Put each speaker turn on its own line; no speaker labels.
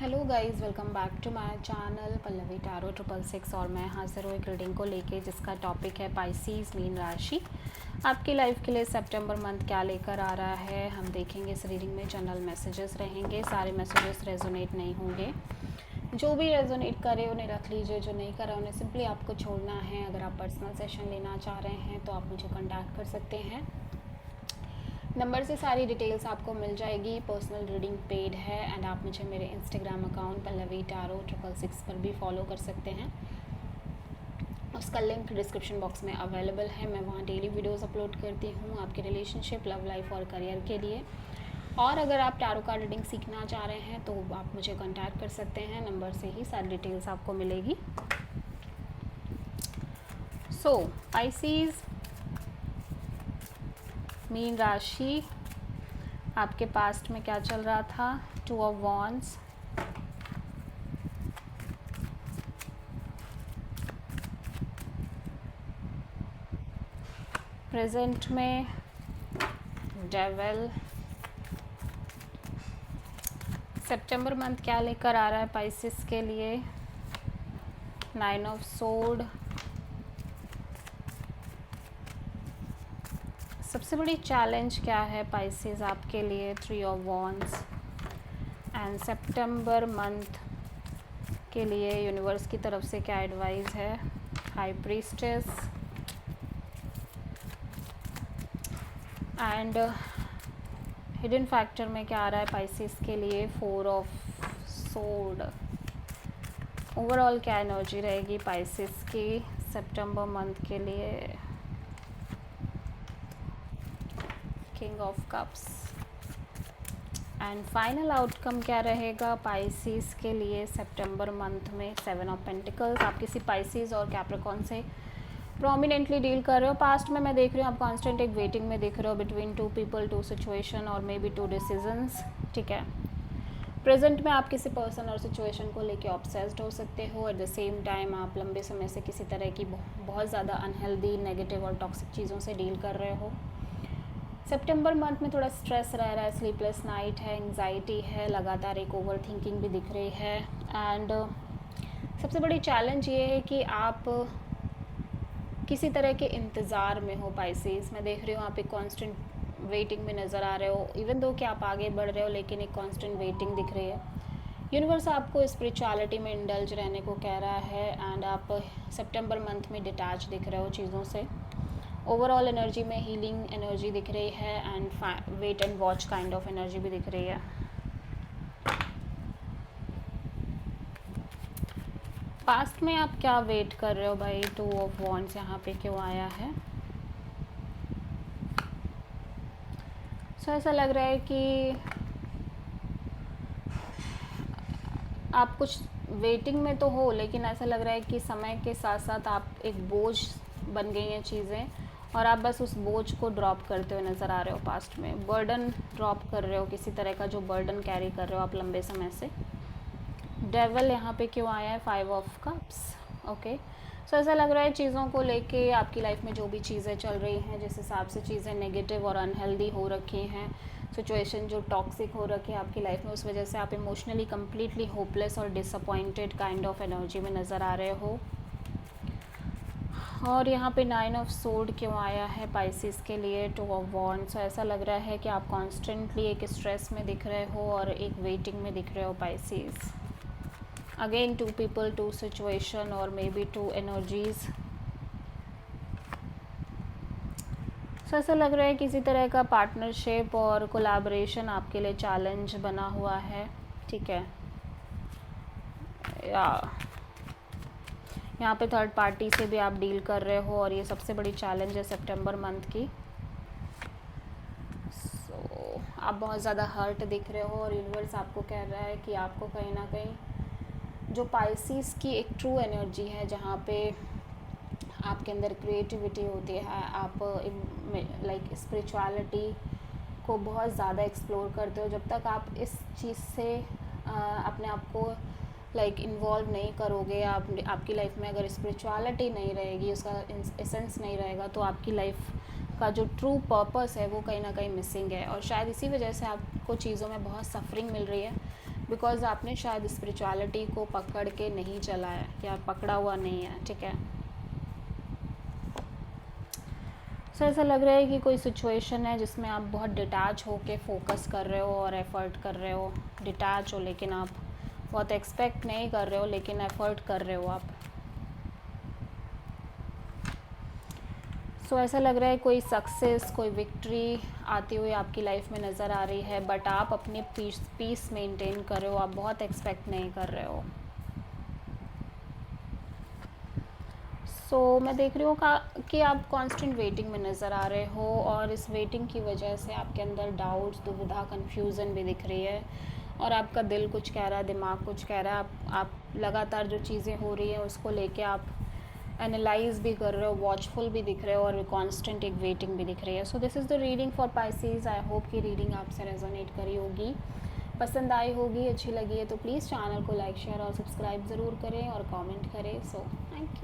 Hello guys, welcome back to my channel Pallavi tarot 666 और मैं हाजिर हूँ एक रीडिंग को लेके जिसका टॉपिक है पाइसीज मीन राशि। आपकी लाइफ के लिए सितंबर मंथ क्या लेकर आ रहा है हम देखेंगे। इस रीडिंग में जनरल मैसेजेस रहेंगे, सारे मैसेजेस रेजोनेट नहीं होंगे। जो भी रेजोनेट करे उन्हें रख लीजिए, जो नहीं करे उन्हें सिंपली आपको छोड़ना है। अगर आप पर्सनल सेशन लेना चाह रहे हैं तो आप मुझे कॉन्टैक्ट कर सकते हैं। नंबर से सारी डिटेल्स आपको मिल जाएगी। पर्सनल रीडिंग पेड है एंड आप मुझे मेरे इंस्टाग्राम अकाउंट पल्लवी टैरो 666 पर भी फॉलो कर सकते हैं। उसका लिंक डिस्क्रिप्शन बॉक्स में अवेलेबल है। मैं वहाँ डेली वीडियोस अपलोड करती हूँ आपके रिलेशनशिप, लव लाइफ और करियर के लिए। और अगर आप टैरो कार्ड रीडिंग सीखना चाह रहे हैं तो आप मुझे कॉन्टैक्ट कर सकते हैं। नंबर से ही सारी डिटेल्स आपको मिलेगी। सो पाइसीज मीन राशि, आपके पास्ट में क्या चल रहा था? 2 ऑफ वॉन्ड्स, प्रेजेंट में डेविल। सितंबर मंथ क्या लेकर आ रहा है पाइसिस के लिए? 9 ऑफ सोर्ड। सबसे बड़ी चैलेंज क्या है पाइसिस आपके लिए? 3 of wands. And September month के लिए यूनिवर्स की तरफ से क्या एडवाइस है? High priestess and hidden factor में क्या आ रहा है पाइसिस के लिए? 4 ऑफ सोर्ड। ओवरऑल क्या एनर्जी रहेगी पाइसिस की सितंबर मंथ के लिए? King of cups. And final outcome क्या रहेगा पाइसिस के लिए सितंबर मंथ में? 7 ऑफ पेंटिकल्स। आप किसी पाइसिस और कैप्रिकॉर्न से प्रोमिनेंटली डील कर रहे हो। पास्ट में मैं देख रही हूँ आप कॉन्स्टेंट एक वेटिंग में दिख रहे हो बिटवीन 2 पीपल, 2 सिचुएशन और मे बी 2 डिसीजंस। ठीक है, प्रेजेंट में आप किसी पर्सन और सिचुएशन को लेके ऑब्सेस्ड हो सकते हो। एट द सेम टाइम आप लंबे समय से किसी तरह की बहुत ज़्यादा अनहेल्दी, नेगेटिव और टॉक्सिक चीज़ों से डील कर रहे हो। सितंबर मंथ में थोड़ा स्ट्रेस रह रहा है, स्लीपलेस नाइट है, एंग्जाइटी है, लगातार एक ओवर थिंकिंग भी दिख रही है। एंड सबसे बड़ी चैलेंज ये है कि आप किसी तरह के इंतज़ार में हो पाइसेस। मैं देख रही हूँ आप एक कांस्टेंट वेटिंग में नज़र आ रहे हो। इवन दो कि आप आगे बढ़ रहे हो लेकिन एक कांस्टेंट वेटिंग दिख रही है। यूनिवर्स आपको स्पिरिचुअलिटी में इंडल्ज रहने को कह रहा है एंड आप सितंबर मंथ में डिटैच दिख रहे हो चीज़ों से। ओवरऑल एनर्जी में हीलिंग एनर्जी दिख रही है and wait and watch kind of energy भी दिख रही है। पास्ट में आप क्या वेट कर रहे हो भाई? 2 ऑफ वॉन्ड्स यहाँ पे क्यों आया है? सो ऐसा लग रहा है कि आप कुछ वेटिंग में तो हो लेकिन ऐसा लग रहा है कि समय के साथ साथ आप एक बोझ बन गई हैं चीज़ें और आप बस उस बोझ को ड्रॉप करते हुए नज़र आ रहे हो। पास्ट में बर्डन ड्रॉप कर रहे हो, किसी तरह का जो बर्डन कैरी कर रहे हो आप लंबे समय से। डेविल यहाँ पे क्यों आया है? 5 ऑफ कप्स। ओके, सो ऐसा लग रहा है चीज़ों को लेके आपकी लाइफ में जो भी चीज़ें चल रही हैं, जिस हिसाब से चीज़ें नेगेटिव और अनहेल्दी हो रखी हैं, सिचुएशन जो टॉक्सिक हो रखी है आपकी लाइफ में, उस वजह से आप इमोशनली कम्प्लीटली होपलेस और डिसअपॉइंटेड काइंड ऑफ एनर्जी में नज़र आ रहे हो। और यहाँ पे 9 ऑफ सोर्ड क्यों आया है पाइसिस के लिए? 2 ऑफ वॉन्ड्स। सो ऐसा लग रहा है कि आप कॉन्स्टेंटली एक स्ट्रेस में दिख रहे हो और एक वेटिंग में दिख रहे हो पाइसिस। अगेन 2 पीपल, 2 सिचुएशन और मे बी 2 एनर्जीज। सो ऐसा लग रहा है किसी तरह का पार्टनरशिप और कोलैबोरेशन आपके लिए चैलेंज बना हुआ है। ठीक है, या यहाँ पे थर्ड पार्टी से भी आप डील कर रहे हो और ये सबसे बड़ी चैलेंज है सितंबर मंथ की। सो आप बहुत ज़्यादा हर्ट दिख रहे हो और यूनिवर्स आपको कह रहा है कि आपको कहीं ना कहीं जो पाइसिस की एक ट्रू एनर्जी है, जहाँ पे आपके अंदर क्रिएटिविटी होती है, आप लाइक स्पिरिचुअलिटी को बहुत ज़्यादा एक्सप्लोर करते हो, जब तक आप इस चीज़ से अपने आप को लाइक इन्वॉल्व नहीं करोगे, आपकी लाइफ में अगर स्पिरिचुअलिटी नहीं रहेगी, उसका एसेंस नहीं रहेगा, तो आपकी लाइफ का जो ट्रू पर्पस है वो कहीं ना कहीं मिसिंग है। और शायद इसी वजह से आपको चीज़ों में बहुत सफरिंग मिल रही है बिकॉज आपने शायद स्पिरिचुअलिटी को पकड़ के नहीं चला है या पकड़ा हुआ नहीं है, ठीक है। सो ऐसा लग रहा है कि कोई सिचुएशन है जिसमें आप बहुत डिटैच होके फोकस कर रहे हो और एफर्ट कर रहे हो, डिटैच हो लेकिन आप बहुत एक्सपेक्ट नहीं कर रहे हो लेकिन एफर्ट कर रहे हो आप। सो ऐसा लग रहा है कोई सक्सेस, कोई विक्ट्री आती हुई आपकी लाइफ में नज़र आ रही है, बट आप अपनी पीस मेंटेन कर रहे हो, आप बहुत एक्सपेक्ट नहीं कर रहे हो। मैं देख रही हूँ कि आप कांस्टेंट वेटिंग में नज़र आ रहे हो और इस वेटिंग की वजह से आपके अंदर डाउट्स, दुविधा, कन्फ्यूज़न भी दिख रही है और आपका दिल कुछ कह रहा है, दिमाग कुछ कह रहा है। आप लगातार जो चीज़ें हो रही हैं उसको लेके आप एनालाइज भी कर रहे हो, वॉचफुल भी दिख रहे हो और कांस्टेंट एक वेटिंग भी दिख रही है। So this is the reading for Pisces. I hope कि रीडिंग आपसे रेजोनेट करी होगी, पसंद आई होगी, अच्छी लगी है तो प्लीज़ चैनल को लाइक, शेयर और सब्सक्राइब ज़रूर करें और कमेंट करें। So thank you.